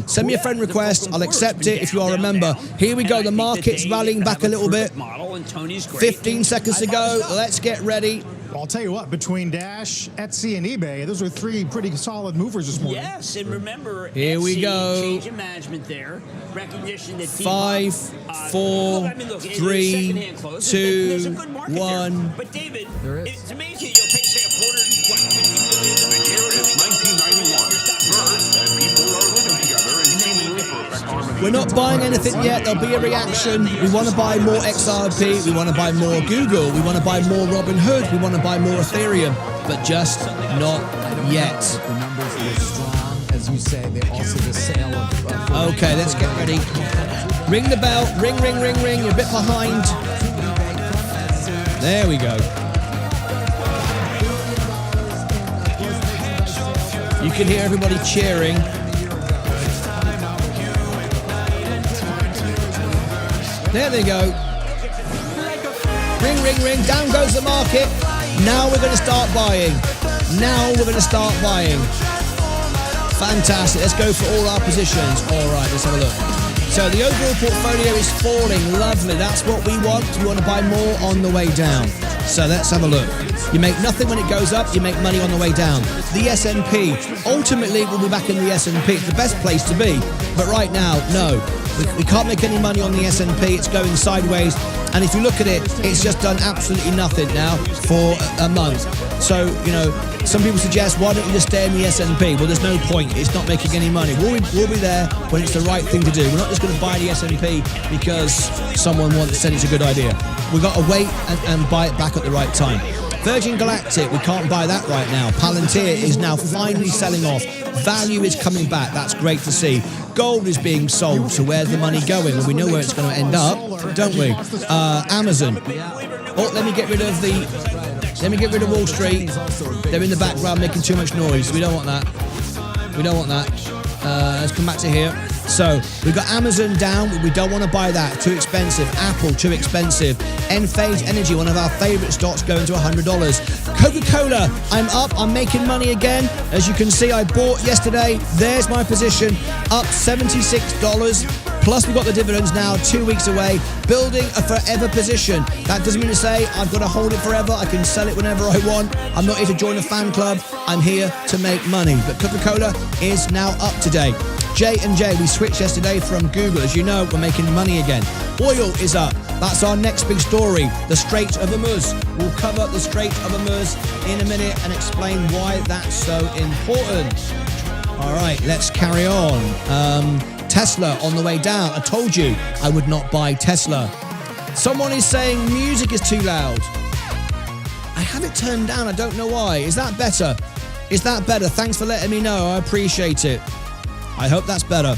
Send me a friend request. I'll accept it if you are a member. Here we go. The market's rallying back a little bit. 15 seconds to go. Let's get ready. Well, I'll tell you what, between Dash, Etsy, and eBay, those were 3 pretty solid movers this morning. Yes, and remember, here Etsy, we go. Change in management there, recognition that 5, 4, 3, 2, 1. But David, it's amazing you'll take, say, a quarter, $50 million. Here it's 1991. First, people are living together and seemingly perfect harmony. We're not buying anything yet. There'll be a reaction. We want to buy more XRP. We want to buy more Google. We want to buy more Robinhood. We want to buy more Ethereum, but just not yet. The numbers are strong, as you say. They also the sale of okay, let's get ready. Ring the bell. Ring, ring, ring, ring. You're a bit behind. There we go. You can hear everybody cheering. There they go. Ring, ring, ring. Down goes the market. Now we're going to start buying. Now we're going to start buying. Fantastic. Let's go for all our positions. All right, let's have a look. So the overall portfolio is falling. Lovely. That's what we want. We want to buy more on the way down. So let's have a look. You make nothing when it goes up. You make money on the way down. The S&P. Ultimately, we'll be back in the S&P. It's the best place to be. But right now, no. We can't make any money on the S&P. It's going sideways. And if you look at it, it's just done absolutely nothing now for a month. So, you know, some people suggest, why don't you just stay in the S&P? Well, there's no point. It's not making any money. We'll be there when it's the right thing to do. We're not just going to buy the S&P because someone said it's a good idea. We've got to wait and buy it back at the right time. Virgin Galactic, we can't buy that right now. Palantir is now finally selling off. Value is coming back. That's great to see. Gold is being sold. So where's the money going? Well, we know where it's going to end up, don't we? Amazon. Oh, let me get rid of Wall Street. They're in the background making too much noise. We don't want that. We don't want that. Let's come back to here. So we've got Amazon down. We don't want to buy that. Too expensive. Apple, too expensive. Enphase Energy, one of our favorite stocks, going to $100. Coca-Cola, I'm up. I'm making money again. As you can see, I bought yesterday. There's my position, up $76. Plus, we've got the dividends now, 2 weeks away, building a forever position. That doesn't mean to say I've got to hold it forever. I can sell it whenever I want. I'm not here to join a fan club. I'm here to make money. But Coca-Cola is now up today. J&J, we switched yesterday from Google. As you know, we're making money again. Oil is up. That's our next big story, the Strait of Hormuz. We'll cover the Strait of Hormuz in a minute and explain why that's so important. All right, let's carry on. Tesla on the way down. I told you I would not buy Tesla. Someone is saying music is too loud. I have it turned down. I don't know why. Is that better? Is that better? Thanks for letting me know. I appreciate it. I hope that's better.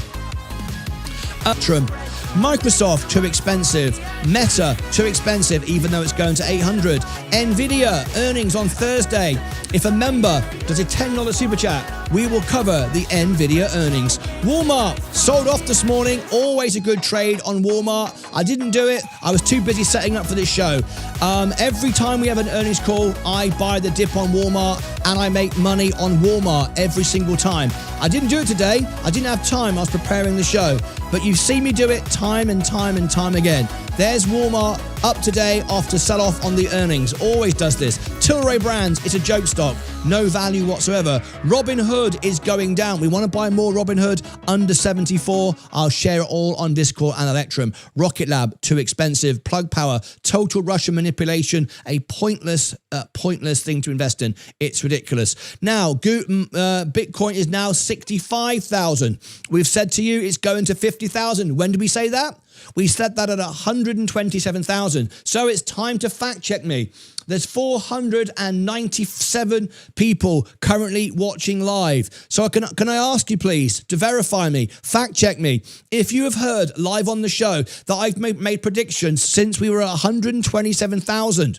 Microsoft, too expensive. Meta, too expensive, even though it's going to 800. Nvidia, earnings on Thursday. If a member does a $10 super chat, we will cover the Nvidia earnings. Walmart, sold off this morning. Always a good trade on Walmart. I didn't do it. I was too busy setting up for this show. Every time we have an earnings call, I buy the dip on Walmart and I make money on Walmart every single time. I didn't do it today. I didn't have time. I was preparing the show. But you've seen me do it time and time and time again. There's Walmart up today after sell-off on the earnings. Always does this. Tilray Brands, it's a joke stock. No value whatsoever. Robinhood is going down. We want to buy more Robinhood under 74. I'll share it all on Discord and Electrum. Rocket Lab, too expensive. Plug Power, total Russian manipulation. A pointless thing to invest in. It's ridiculous. Now, Bitcoin is now 65,000. We've said to you it's going to 50,000. When did we say that? We said that at 127,000. So it's time to fact check me. There's 497 people currently watching live. So can I ask you please to verify me, fact check me. If you have heard live on the show that I've made predictions since we were at 127,000,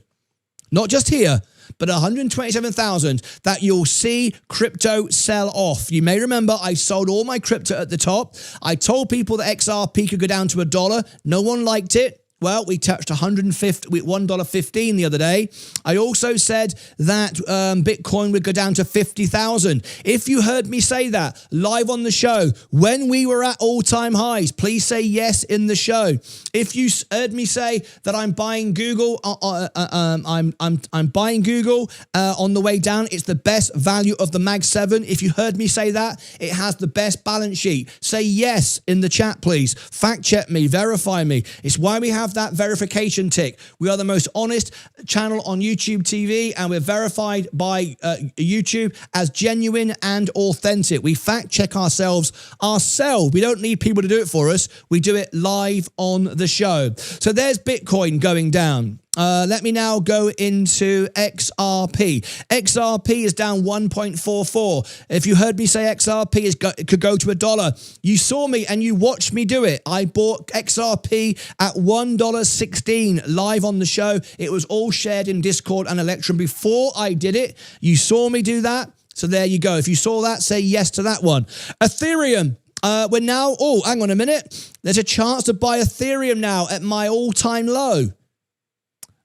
not just here, but 127,000, that you'll see crypto sell off. You may remember I sold all my crypto at the top. I told people that XRP could go down to $1. No one liked it. Well, we touched $1.15 the other day. I also said that Bitcoin would go down to 50,000. If you heard me say that live on the show when we were at all-time highs, please say yes in the show. If you heard me say that I'm buying Google, I'm buying Google on the way down. It's the best value of the Mag 7. If you heard me say that, it has the best balance sheet. Say yes in the chat, please. Fact check me, verify me. It's why we have that verification tick. We are the most honest channel on YouTube TV, and we're verified by YouTube as genuine and authentic. We fact check ourselves. We don't need people to do it for us. We do it live on the show. So there's Bitcoin going down. Let me now go into XRP. XRP is down 1.44. If you heard me say XRP could go to $1, you saw me and you watched me do it. I bought XRP at $1.16 live on the show. It was all shared in Discord and Electrum before I did it. You saw me do that. So there you go. If you saw that, say yes to that one. Ethereum. We're now, hang on a minute. There's a chance to buy Ethereum now at my all-time low.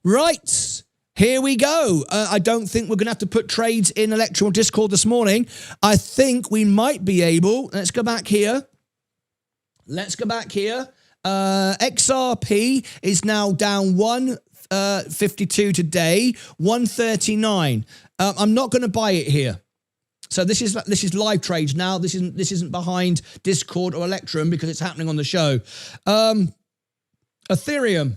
Right, here we go. I don't think we're going to have to put trades in Electrum or Discord this morning. I think we might be able. Let's go back here. XRP is now down 152 today, 139. I'm not going to buy it here. So this is live trades now. This isn't behind Discord or Electrum because it's happening on the show. Ethereum.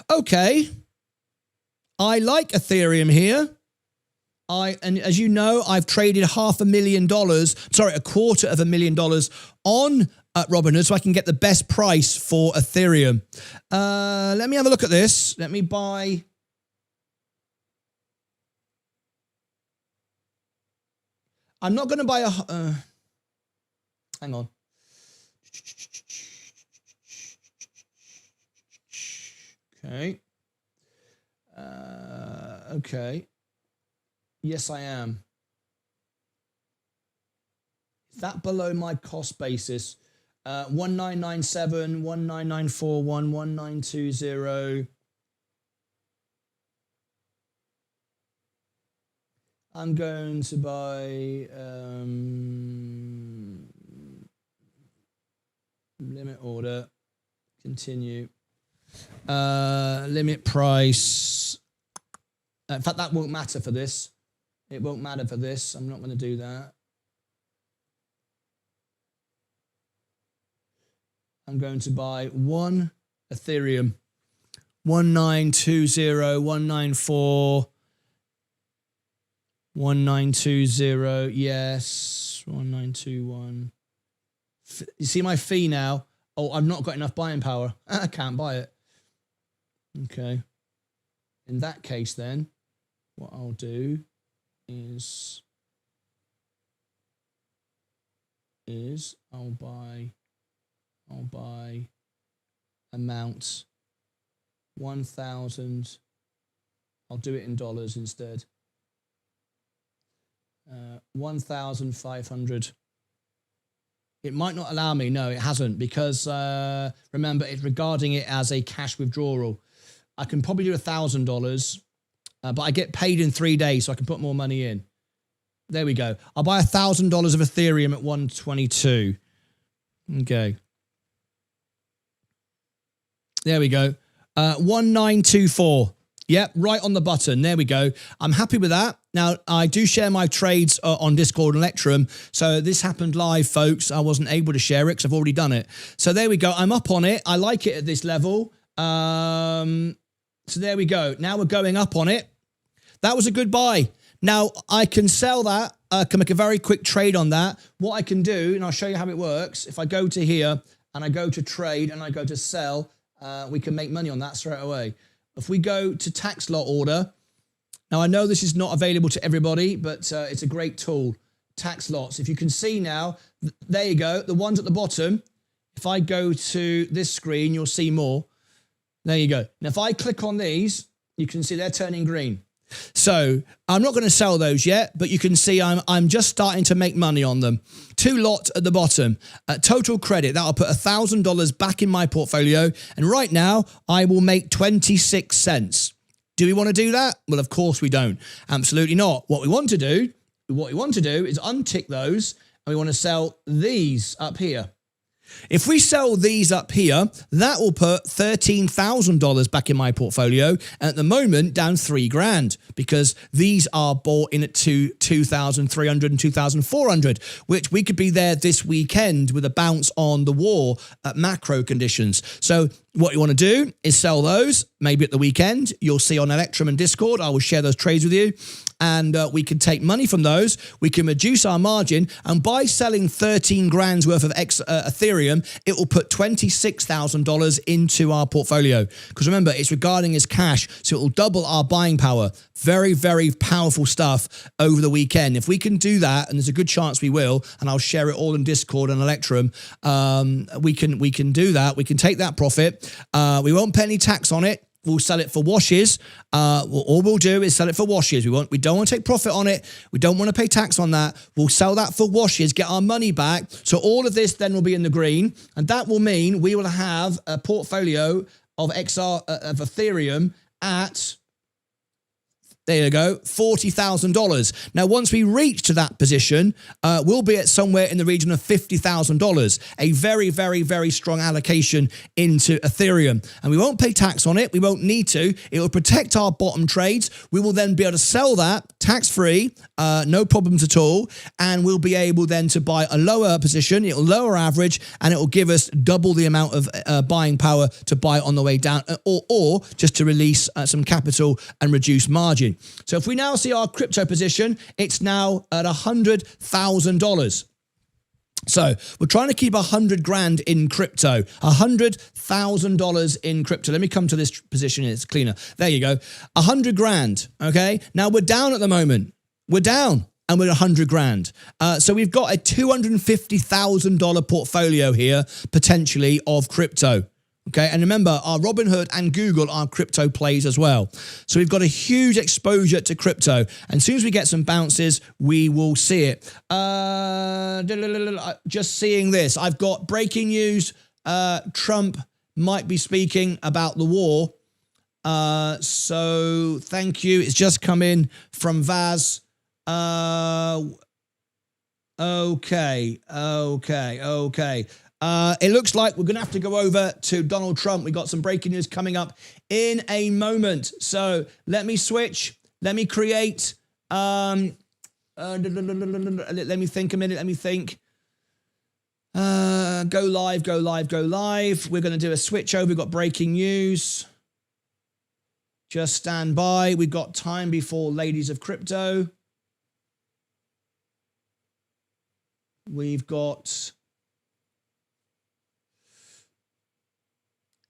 Okay. I like Ethereum here. And as you know, I've traded $250,000 on Robinhood so I can get the best price for Ethereum. Let me have a look at this. Let me buy. I'm not going to buy a. Hang on. Okay. Okay. Yes, I am. Is that below my cost basis? 1997, 1994, 1920. I'm going to buy limit order. Continue. Limit price. In fact, that won't matter for this. It won't matter for this. I'm not going to do that. I'm going to buy one Ethereum. 1920, 194, 1920. Yes, 1921. You see my fee now? Oh, I've not got enough buying power. I can't buy it. Okay. In that case, then, what I'll do is I'll buy amount 1,000. I'll do it in dollars instead. 1,500. It might not allow me. No, it hasn't, because remember, it's regarding it as a cash withdrawal. I can probably do $1,000, but I get paid in 3 days, so I can put more money in. There we go. I'll buy $1,000 of Ethereum at 122. Okay. There we go. 1924. Yep, right on the button. There we go. I'm happy with that. Now, I do share my trades on Discord and Electrum. So this happened live, folks. I wasn't able to share it because I've already done it. So there we go. I'm up on it. I like it at this level. So there we go. Now we're going up on it. That was a good buy. Now, I can sell that. I can make a very quick trade on that. What I can do, and I'll show you how it works. If I go to here and I go to trade and I go to sell, we can make money on that straight away. If we go to tax lot order, now I know this is not available to everybody, but it's a great tool. Tax lots. If you can see now, there you go. The ones at the bottom. If I go to this screen, you'll see more. There you go. Now, if I click on these, you can see they're turning green. So I'm not going to sell those yet, but you can see I'm just starting to make money on them. 2 lots at the bottom. Total credit, that'll put $1,000 back in my portfolio. And right now, I will make 26 cents. Do we want to do that? Well, of course we don't. Absolutely not. What we want to do is untick those, and we want to sell these up here. If we sell these up here, that will put $13,000 back in my portfolio. And at the moment, down $3,000, because these are bought in at 2,300 and 2,400, which we could be there this weekend with a bounce on the war at macro conditions. So what you want to do is sell those, maybe at the weekend. You'll see on Electrum and Discord, I will share those trades with you. And we can take money from those. We can reduce our margin. And by selling 13 grand's worth of Ethereum, it will put $26,000 into our portfolio. Because remember, it's regarding as cash. So it will double our buying power. Very, very powerful stuff over the weekend. If we can do that, and there's a good chance we will, and I'll share it all in Discord and Electrum, we can do that. We can take that profit. We won't pay any tax on it. We'll sell it for washes. All we'll do is sell it for washes. We don't want to take profit on it. We don't want to pay tax on that. We'll sell that for washes, get our money back. So all of this then will be in the green. And that will mean we will have a portfolio of Ethereum at There you go, $40,000. Now, once we reach to that position, we'll be at somewhere in the region of $50,000. A very, very, very strong allocation into Ethereum. And we won't pay tax on it. We won't need to. It will protect our bottom trades. We will then be able to sell that tax-free, no problems at all. And we'll be able then to buy a lower position. It will lower average, and it will give us double the amount of buying power to buy on the way down, or just to release some capital and reduce margin. So if we now see our crypto position, it's now at $100,000. So we're trying to keep 100 grand in crypto, $100,000 in crypto. Let me come to this position. It's cleaner. There you go. 100 grand. Okay. Now we're down at the moment. We're down. And we're 100 grand. So we've got a $250,000 portfolio here, potentially, of crypto. Okay, and remember, our Robinhood and Google are crypto plays as well. So we've got a huge exposure to crypto. And as soon as we get some bounces, we will see it. Just seeing this. I've got breaking news. Trump might be speaking about the war. So thank you. It's just come in from Vaz. Okay. It looks like we're going to have to go over to Donald Trump. We got some breaking news coming up in a moment. So let me switch. Let me create. Let me think a minute. Let me think. Go live. We're going to do a switch over. We've got breaking news. Just stand by. We've got time before Ladies of Crypto. We've got...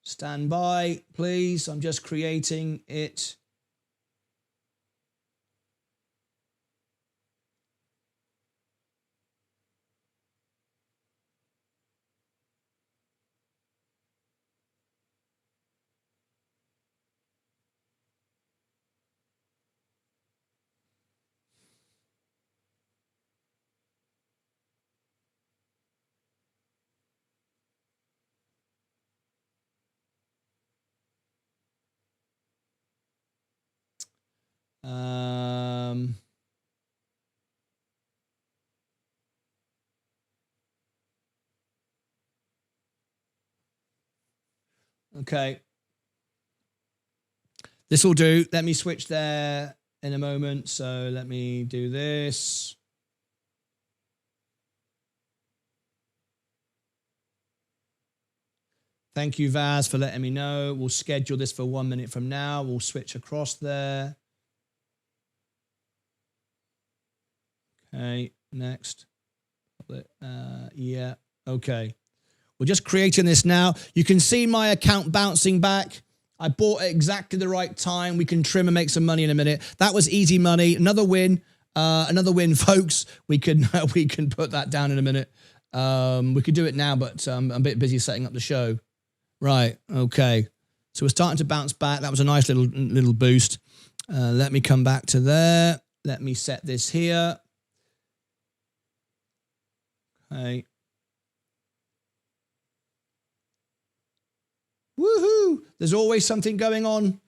Stand by, please. I'm just creating it. Okay. This will do. Let me switch there in a moment. So let me do this. Thank you, Vaz, for letting me know. We'll schedule this for 1 minute from now. We'll switch across there. Okay, next. Yeah, okay. We're just creating this now. You can see my account bouncing back. I bought at exactly the right time. We can trim and make some money in a minute. That was easy money. Another win, folks. We can put that down in a minute. We could do it now, but I'm a bit busy setting up the show. Right, okay. So we're starting to bounce back. That was a nice little boost. Let me come back to there. Let me set this here. Okay. Woohoo! There's always something going on.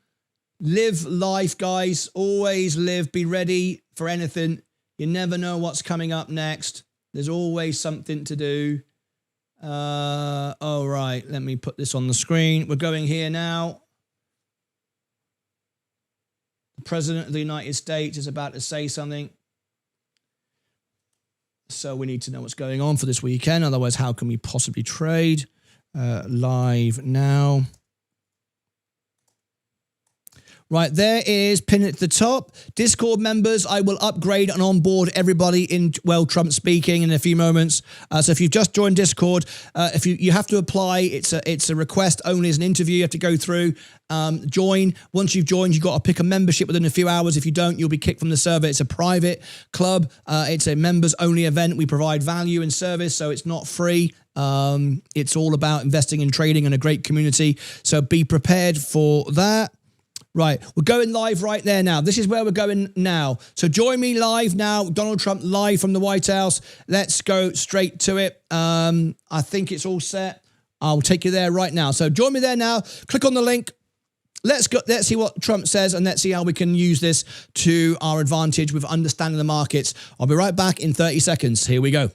Live life, guys. Always live. Be ready for anything. You never know what's coming up next. There's always something to do. All right. Let me put this on the screen. We're going here now. The President of the United States is about to say something. So we need to know what's going on for this weekend. Otherwise, how can we possibly trade? Live now. Right, there is pin at the top. Discord members, I will upgrade and onboard everybody in Trump speaking in a few moments. So if you've just joined Discord, if you have to apply, it's a request only as an interview. You have to go through, join. Once you've joined, you've got to pick a membership within a few hours. If you don't, you'll be kicked from the server. It's a private club. It's a members only event. We provide value and service, so it's not free. It's all about investing in trading and a great community. So be prepared for that. Right, we're going live right there now. This is where we're going now. So join me live now. Donald Trump live from the White House. Let's go straight to it. I think it's all set. I'll take you there right now. So join me there now. Click on the link. let's go. Let's see what Trump says, and let's see how we can use this to our advantage with understanding the markets. I'll be right back in 30 seconds. Here we go.